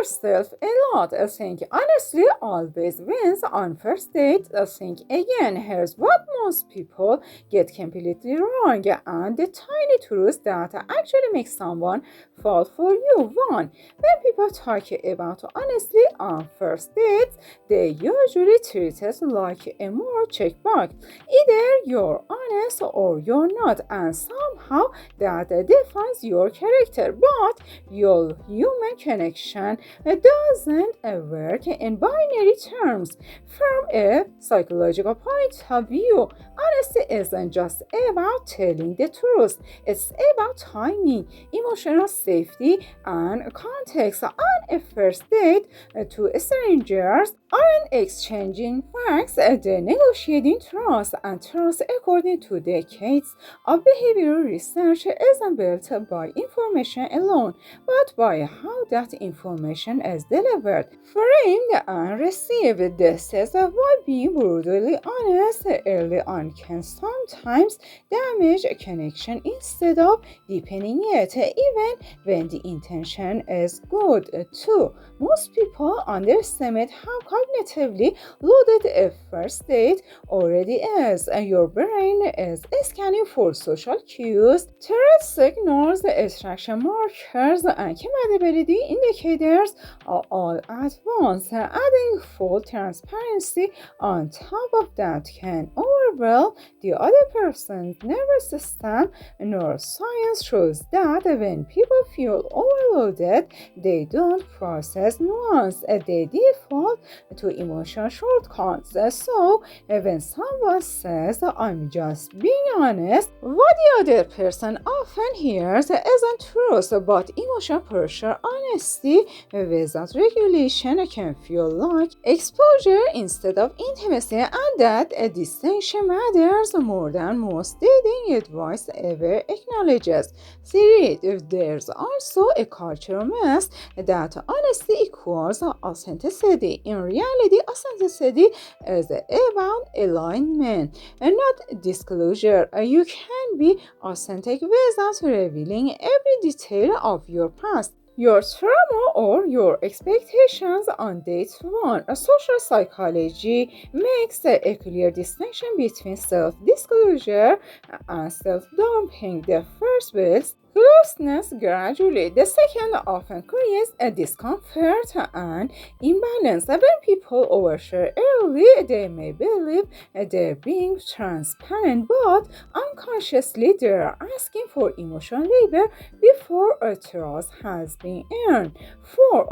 yourself a lot. Think honestly always wins on first date. Think again. Here's what most people get completely wrong and the tiny truth that actually makes someone fall for you. One, when people talk about honesty on first dates, they usually treat it like a more checkbox. Either you're honest or you're not, and somehow that defines your character. But your human connection doesn't work in binary terms. From a psychological point of view, honesty isn't just about telling the truth, it's about timing, emotional safety, and context. On a first date, two strangers aren't exchanging facts, they're negotiating trust, and trust, according to decades of behavioral research, isn't built by information alone, but by how that information is delivered, framed, and received. This is why being brutally honest early on can sometimes damage a connection instead of deepening it, even when the intention is good. Too, most people underestimate how cognitively loaded a first date already is. Your brain is scanning for social cues, threat signals, attraction markers, and compatibility indicators all at once. Adding full transparency on top of that can overwhelm the other person's nervous system. Neuroscience shows that when people feel overloaded, they don't process nuance, they default to emotional shortcuts. So, when someone says, I'm just being honest, what the other person often hears isn't truth but emotional pressure. Honesty without regulation can feel like exposure instead of intimacy, and that a distinction matters more than most dating advice ever acknowledges. 3. There's also a cultural myth that honesty equals authenticity. In reality, authenticity is about alignment and not disclosure. You can be authentic without revealing every detail of your past, your trauma, or your expectations on date one. Social psychology makes a clear distinction between self-disclosure and self-dumping. The first builds closeness gradually. The second often creates a discomfort and imbalance. When people overshare early, they may believe they're being transparent, but unconsciously they're asking for emotional labor before a trust has been earned. From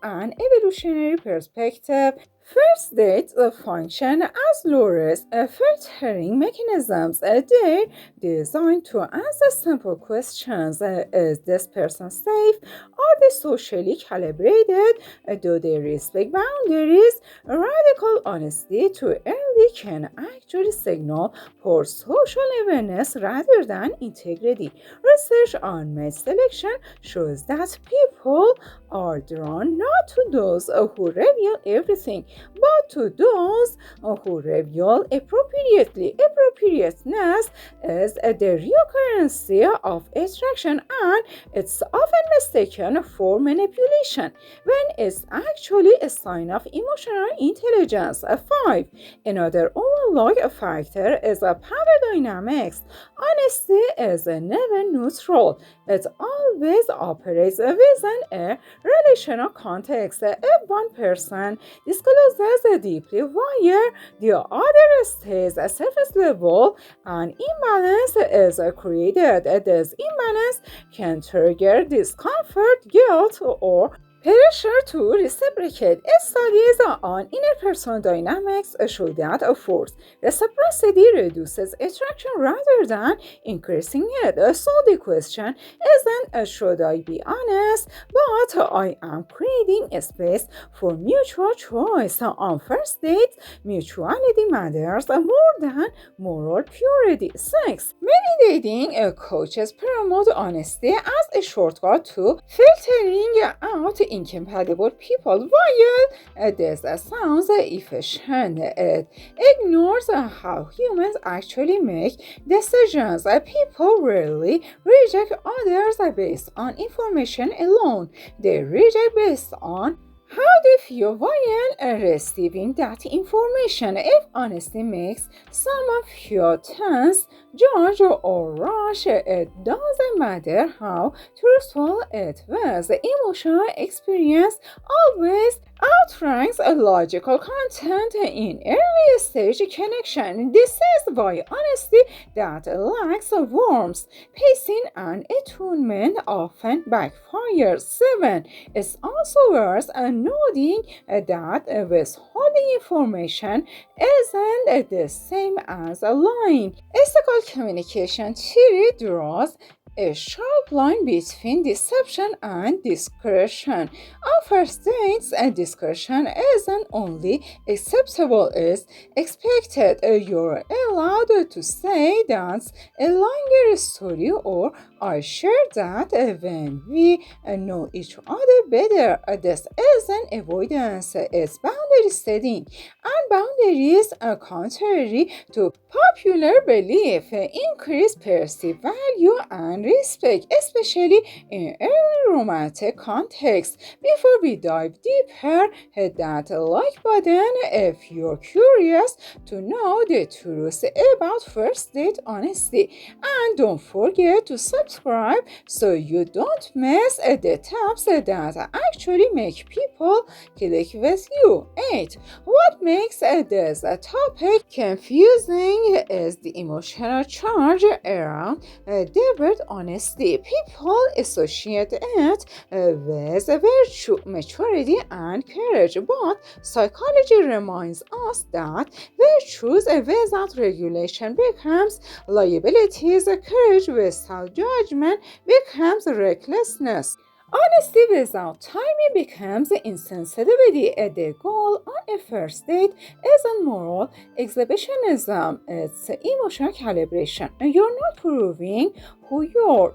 an evolutionary perspective, first dates function as lures, filtering mechanisms. They're designed to answer simple questions. Is this person safe? Are they socially calibrated? Do they respect boundaries? Radical honesty too early can actually signal poor social awareness rather than integrity. Research on mate selection shows that people are drawn not to those who reveal everything, but to those who reveal appropriately. Appropriateness is the real currency of attraction, and it's often mistaken for manipulation when it's actually a sign of emotional intelligence. 5. Another overlooked factor is power dynamics. Honesty is never neutral. It always operates within a relational context. If one person discloses deeply while the other stays surface level, an imbalance is created. This imbalance can trigger discomfort, guilt, or pressure to reciprocate. Studies on interpersonal dynamics show that force reciprocity reduces attraction rather than increasing it. So the question isn't should I be honest, but I am creating a space for mutual choice. On first dates, mutuality matters more than moral purity. 6. Many dating coaches promote honesty as a shortcut to filtering out incompatible people, while this sounds efficient. It ignores how humans actually make decisions. People rarely reject others based on information alone. They reject based on how they feel while receiving that information. If honesty makes someone feel tense, judged, or rushed, it doesn't matter how truthful it was. Emotional experience always outranks a logical content in early stage connection. This is why honesty that lacks warmth, pacing, and attunement often backfires. 7. It's also worth noting that withholding information isn't the same as lying. Ethical communication theory draws a sharp line between deception and discretion. On first dates, discretion isn't only acceptable, it's expected. You're allowed to say that's a longer story, or I share that when we know each other better. This isn't avoidance, it's boundary setting. And boundaries, contrary to popular belief, increase perceived value and respect, especially in early romantic contexts. Before we dive deeper, hit that like button if you're curious to know the truth about first date honesty. And don't forget to subscribe so you don't miss the tips that actually make people click with you. 8. What makes this topic confusing is the emotional charge around the word honesty. People associate it with virtue, maturity, and courage, but psychology reminds us that virtues without regulation becomes liabilities, courage without judgment becomes recklessness. Honesty without timing becomes insensitivity. The goal on a first date isn't moral exhibitionism, it's emotional calibration. You're not proving who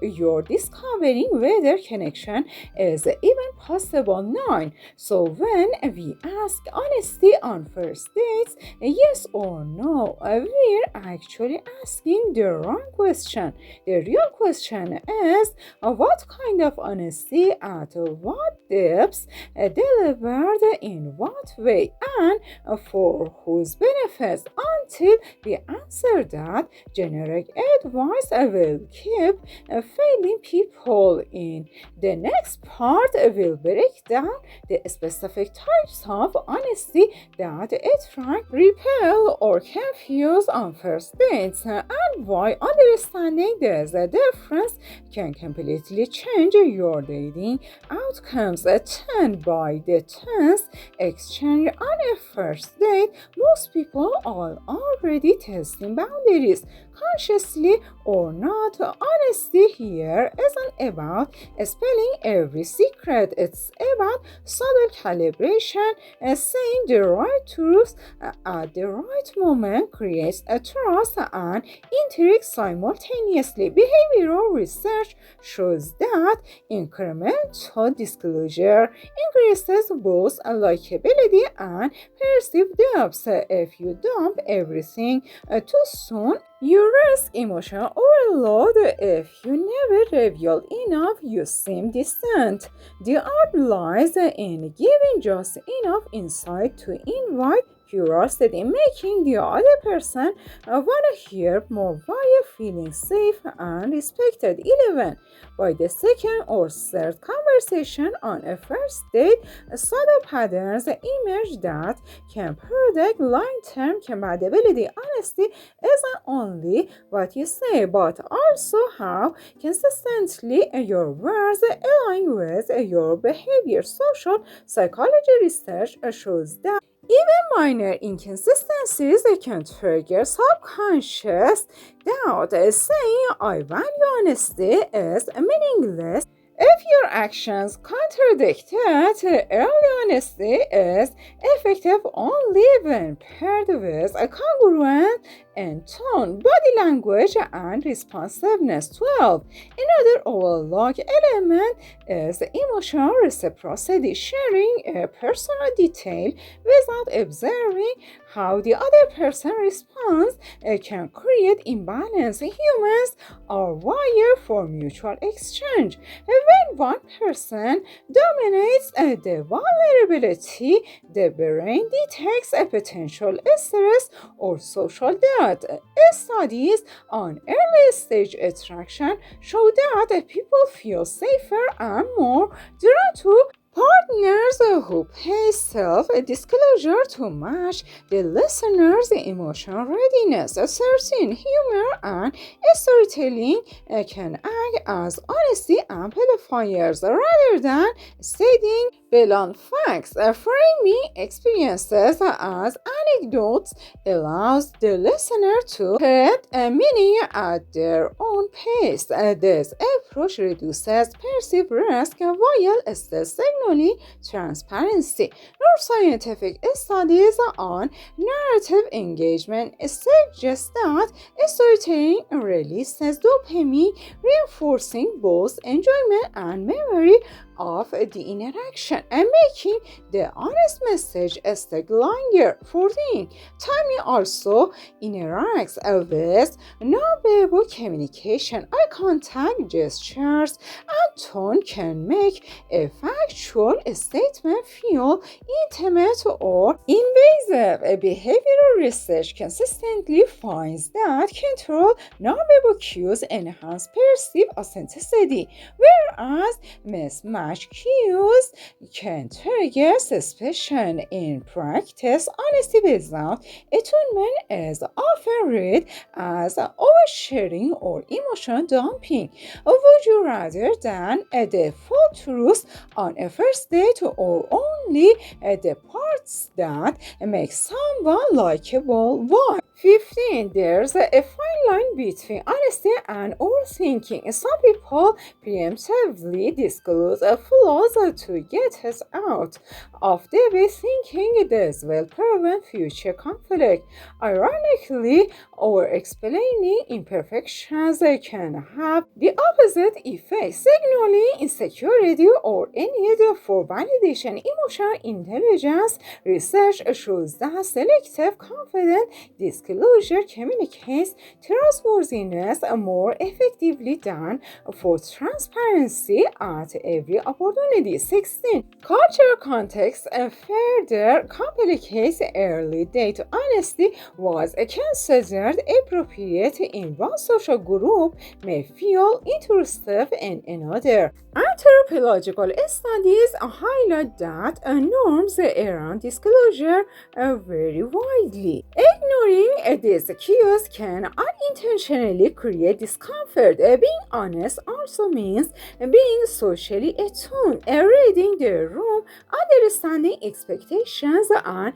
you're discovering whether connection is even possible. 9. So when we ask honesty on first dates, yes or no, we're actually asking the wrong question. The real question is what kind of honesty, at what depths, delivered in what way, and for whose benefits. Until we answer that, generic advice will keep failing people. In the next part, we'll break down the specific types of honesty that attract, repel, or confuse on first dates, and why understanding this difference can completely change your dating outcomes. 10. By the 10th exchange on a first date, most people are already testing boundaries, consciously or not. Honesty here isn't about spilling every secret, it's about subtle calibration. Saying the right truth at the right moment creates a trust and intrigue simultaneously. Behavioral research shows that incremental disclosure increases both likability and perceived depth. If you dump everything too soon, you risk emotional overload. If you never reveal enough, you seem distant. The art lies in giving just enough insight to invite curiosity, making the other person want to hear more while feeling safe and respected. 11. By the second or third conversation on a first date, subtle patterns emerge that can predict long-term compatibility. Honesty isn't only what you say, but also how consistently your words align with your behavior. Social psychology research shows that even minor inconsistencies can trigger subconscious doubt. Saying I value honesty is meaningless if your actions contradict it. Early honesty is effective only when paired with a congruent and tone, body language, and responsiveness. 12. Another overlooked element is emotional reciprocity, sharing a personal detail without observing how the other person responds can create imbalance. Humans are wired for mutual exchange. When one person dominates the vulnerability, the brain detects a potential stress or social debt. Studies on early stage attraction show that people feel safer and more drawn to partners who pay self-disclosure to match the listener's emotional readiness. A certain humor and storytelling can act as honesty amplifiers rather than stating blunt facts. Framing experiences as anecdotes allows the listener to get a meaning at their own pace. This approach reduces perceived risk while still signaling transparency. Neuroscientific studies on narrative engagement suggest that storytelling releases dopamine, reinforcing both enjoyment and memory of the interaction and making the honest message stick longer. 14. Timing also interacts with nonverbal communication. Eye contact, gestures, and tone can make a factual statement feel intimate or invasive. Behavioral research consistently finds that control nonverbal cues enhance perceived authenticity, whereas mismatched cues can trigger suspicion. In practice, honesty without attunement is often read as oversharing or emotion dumping. Would you rather than the full truth on a first date or only the parts that make someone likable? Why? 15. There's a fine line between honesty and overthinking. Some people preemptively disclose flaws to get us out of the way, thinking this will prevent future conflict. Ironically, over explaining imperfections can have the opposite effect, signaling insecurity or a need for validation. Emotional intelligence research shows that selective, confident disclosure communicates trustworthiness more effectively than for transparency at every opportunity. 16. Cultural context further complicates early date. Honesty was considered appropriate in one social group may feel intrusive in another. Anthropological studies highlight that norms around disclosure vary widely. Ignoring these cues can unintentionally create discomfort. Being honest also means being socially attuned, reading the room, understanding expectations, and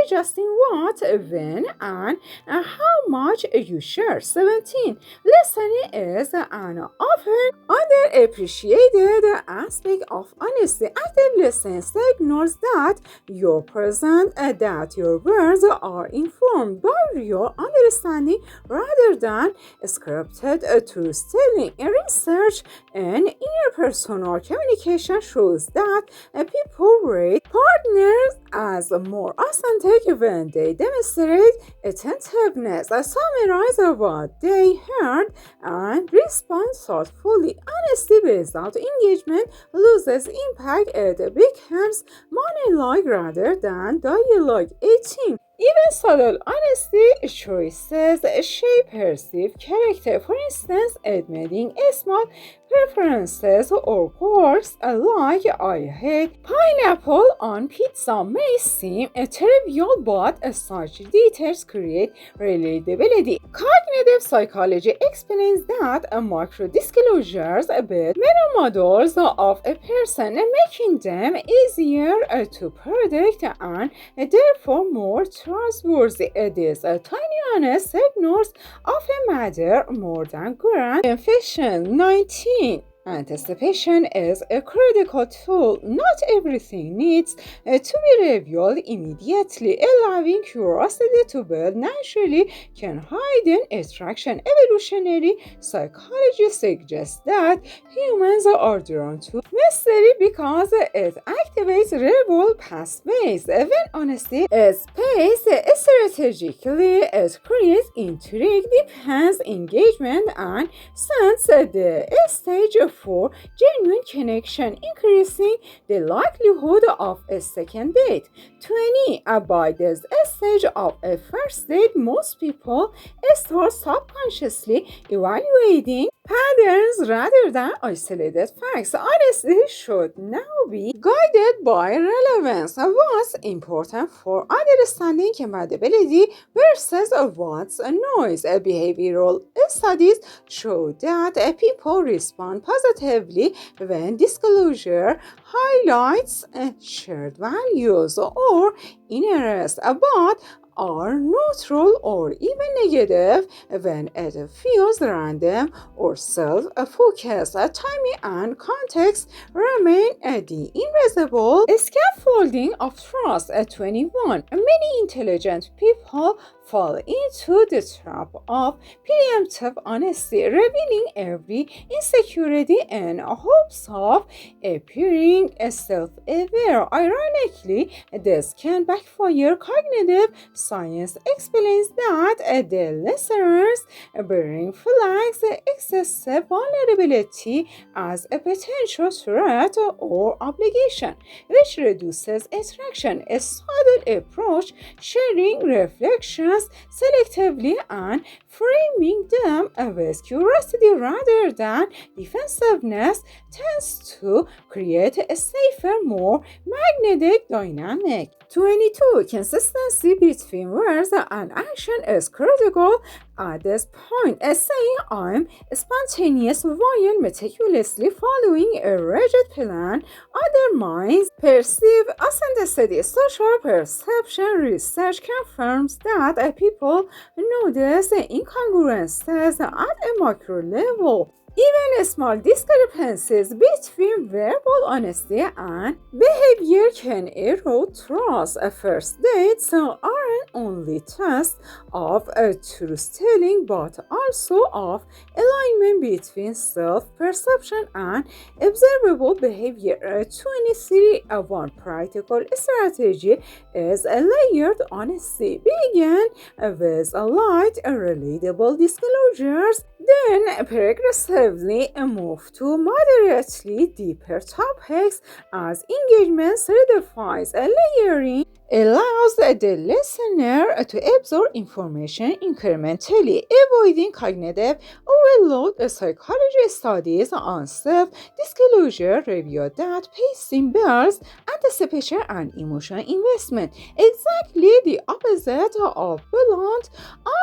adjusting what, when, and how much you share. 17. Listening is an often underappreciated aspect of honesty. Active listening signals that you're present, that your words are informed by your understanding rather than scripted truth-telling. Research in interpersonal communication shows that people rate partners as more authentic when they demonstrate attentiveness, summarize what they heard, and respond thoughtfully. Honesty without engagement loses impact. It becomes monologue rather than dialogue. 18. Even subtle honesty choices shape perceived character. For instance, admitting a small preferences or quirks like I hate pineapple on pizza may seem trivial, but such details create relatability. Cognitive psychology explains that micro disclosures build mental models of a person, making them easier to predict and therefore more trustworthy. These tiny honest signals often matter more than grand confession. 19. Anticipation is a critical tool. Not everything needs to be revealed immediately. Allowing curiosity to build naturally can heighten attraction. Evolutionary psychology suggests that humans are drawn to mystery because it activates reward pathways. When honesty is paced strategically, it creates intrigue, deepens engagement, and sets the stage for genuine connection, increasing the likelihood of a second date. 20. By this stage of a first date, most people start subconsciously evaluating patterns rather than isolated facts. Honesty should now be guided by relevance. What's important for understanding compatibility versus what's noise. Behavioral studies show that people respond positively when disclosure highlights shared values or interests, but are neutral or even negative when it feels random or self-focused. Timing and context remain the invisible scaffolding of trust. At 21, many intelligent people fall into the trap of preemptive honesty, revealing every insecurity in hopes of appearing self-aware. Ironically, this can backfire. Cognitive science explains that the listeners bring flags excessive vulnerability as a potential threat or obligation, which reduces attraction. A subtle approach, sharing reflections selectively and framing them with curiosity rather than defensiveness, tends to create a safer, more magnetic dynamic. 22. Consistency between words and action is critical at this point. Saying I'm spontaneous while meticulously following a rigid plan undermines perceived authenticity. Social perception research confirms that people notice incongruences at a macro level. Even small discrepancies between verbal honesty and behavior can erode trust. First dates aren't only tests of truth-telling but also of alignment between self-perception and observable behavior. 23. One practical strategy is a layered honesty. Begin with light, relatable disclosures, then progressively move to moderately deeper topics as engagement solidifies. Layering allows the listener to absorb information incrementally, avoiding cognitive overload. Psychology studies on self-disclosure reveal that pacing builds anticipation and emotional investment, exactly the opposite of blunt,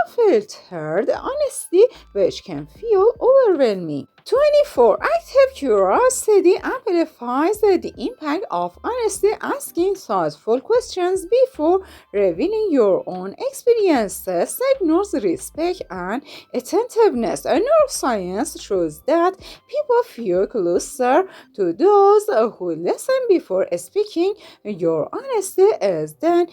unfiltered honesty, which can feel overwhelming. 24. Active curiosity amplifies the impact of honesty. Asking thoughtful questions before revealing your own experiences signals respect and attentiveness. Neuroscience shows that people feel closer to those who listen before speaking. Your honesty is then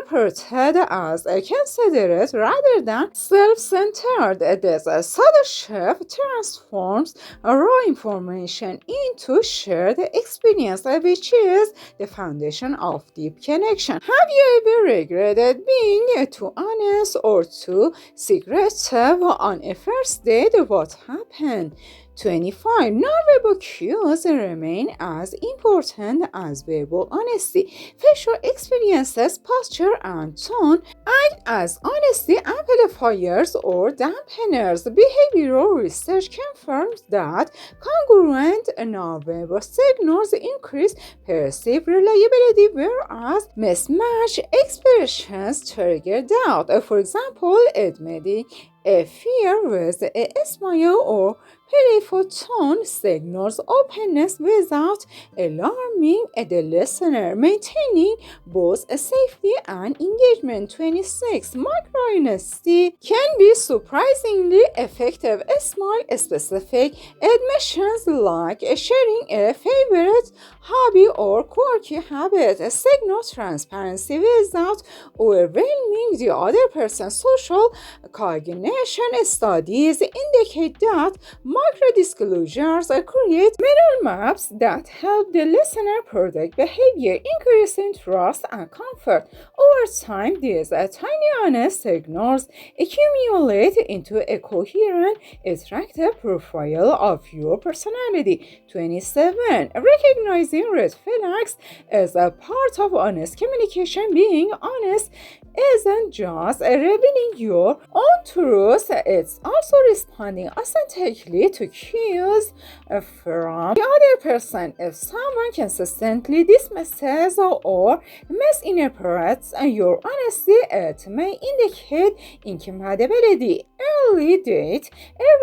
interpreted as considerate rather than self-centered. This subtle shift transforms raw information into shared experience, which is the foundation of deep connection. Have you ever regretted being too honest or too secretive on a first date? What happened? 25. Non-verbal cues remain as important as verbal honesty. Facial experiences, posture, and tone act as honesty amplifiers or dampeners. Behavioral research confirms that congruent non-verbal signals increase perceived reliability, whereas mismatched expressions trigger doubt. For example, admitting a fear with a smile or Playful tone signals openness without alarming the listener, maintaining both safety and engagement. 26. Micro-honesty can be surprisingly effective. Small, specific admissions like sharing a favorite hobby or quirky habit signal transparency without overwhelming the other person. Social cognition studies indicate that micro-disclosures create mental maps that help the listener predict behavior, increasing trust and comfort. Over time, these tiny honest signals accumulate into a coherent, attractive profile of your personality. 27. Recognizing red flags as a part of honest communication. Being honest isn't just revealing your own truth, it's also responding authentically to cues from the other person. If someone consistently dismisses or misinterprets your honesty, it may indicate incompatibility. Early date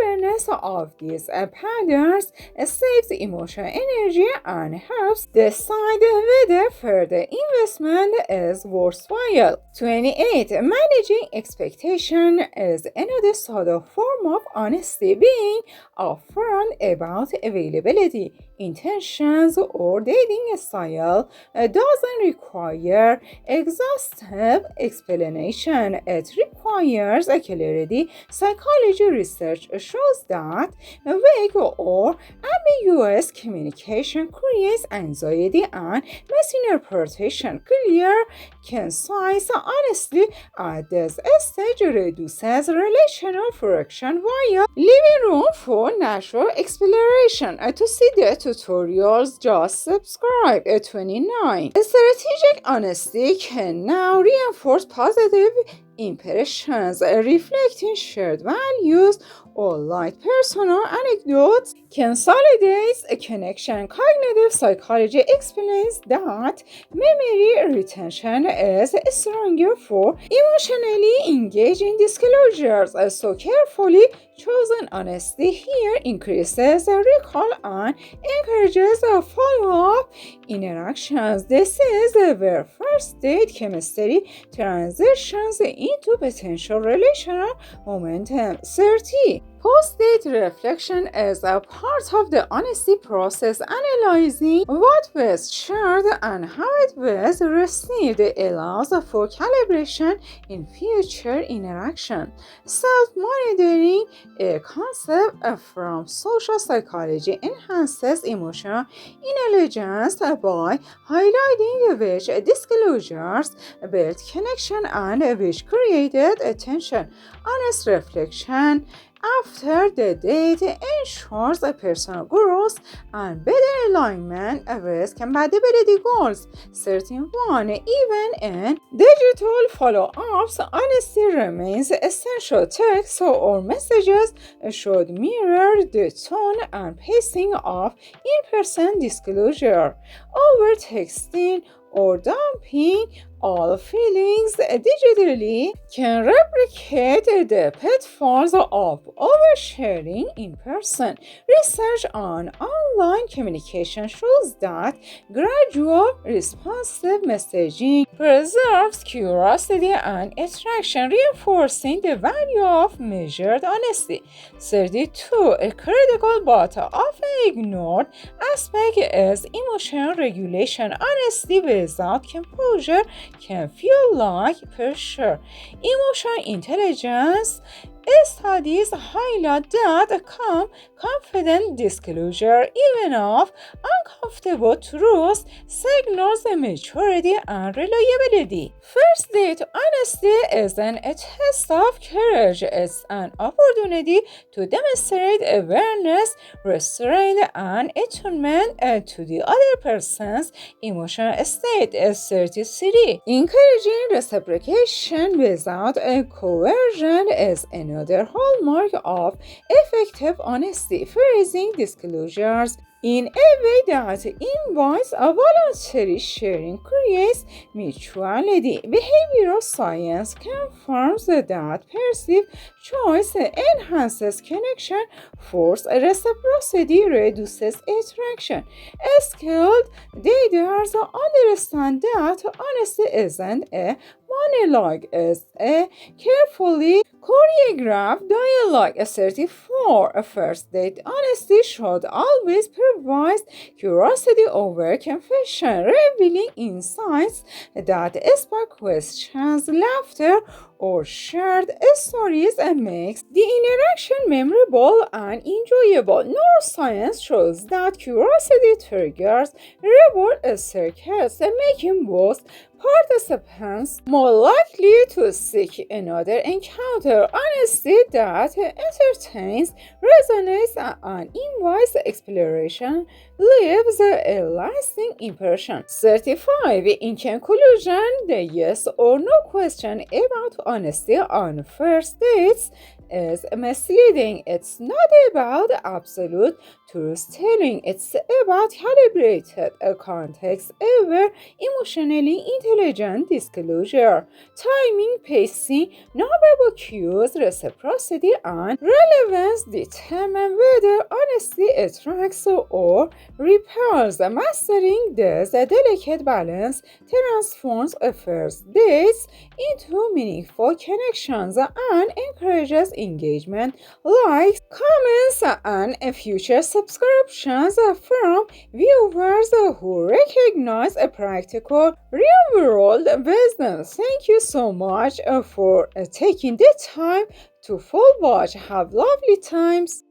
awareness of these patterns saves emotional energy and helps decide whether further investment is worthwhile. 28. Managing expectation is another subtle form of honesty. Being upfront about availability, intentions, or dating style doesn't require exhaustive explanation. It requires clarity. Psychology research shows that vague or ambiguous communication creates anxiety and misinterpretation. Clear, concise honesty at this stage reduces relational friction while leaving room for natural exploration. To see the tutorials, just subscribe. 29. Strategic honesty can now reinforce positive impressions, reflecting shared values or like personal anecdotes, consolidates a connection. Cognitive psychology explains that memory retention is stronger for emotionally engaging disclosures, so carefully chosen honesty here increases recall and encourages follow-up interactions. This is where first date chemistry transitions into potential relational momentum. 30. Post-date reflection is a part of the honesty process. Analyzing what was shared and how it was received allows for calibration in future interaction. Self-monitoring, a concept from social psychology, enhances emotional intelligence by highlighting which disclosures built connection and which created attention. Honest reflection after the date ensures a personal growth and better alignment with compatibility goals. 31. Even in digital follow-ups, honesty remains essential. Text or messages should mirror the tone and pacing of in-person disclosure. Over texting or dumping all feelings digitally can replicate the pitfalls of oversharing in person. Research on online communication shows that gradual, responsive messaging preserves curiosity and attraction, reinforcing the value of measured honesty. 32. A critical but often ignored aspect is emotional regulation. Honesty without composure can feel like pressure. Emotional intelligence studies highlight that confident disclosure, even of uncomfortable truths, signals maturity and reliability. First date honesty isn't a test of courage, it's an opportunity to demonstrate awareness, restraint, and attunement to the other person's emotional state. 33. Encouraging reciprocation without coercion is another hallmark of effective honesty. Phrasing disclosures in a way that invites a voluntary sharing, creates mutuality. Behavioral science confirms that perceived choice enhances connection, forced reciprocity reduces attraction. Skilled daters understand that honesty isn't a monologue, it's a carefully choreographed dialogue. Assertive for a first date, honesty should always provide curiosity over confession, revealing insights that spark questions, laughter, or shared stories and makes the interaction memorable and enjoyable. Neuroscience shows that curiosity triggers reward circuits, making both participants more likely to seek another encounter. Honesty that entertains, resonates, and invites exploration leaves a lasting impression. 35. In conclusion, the yes or no question about honesty on first dates is misleading. It's not about absolute truth telling, it's about calibrated context aware, emotionally intelligent disclosure, timing, pacing, nonverbal cues, reciprocity, and relevance determine whether honesty attracts or repels. Mastering this delicate balance transforms a first dates into meaningful connections and encourages engagement, likes, comments, and future subscriptions from viewers who recognize a practical real-world wisdom. Thank you so much for taking the time to full watch. Have lovely times.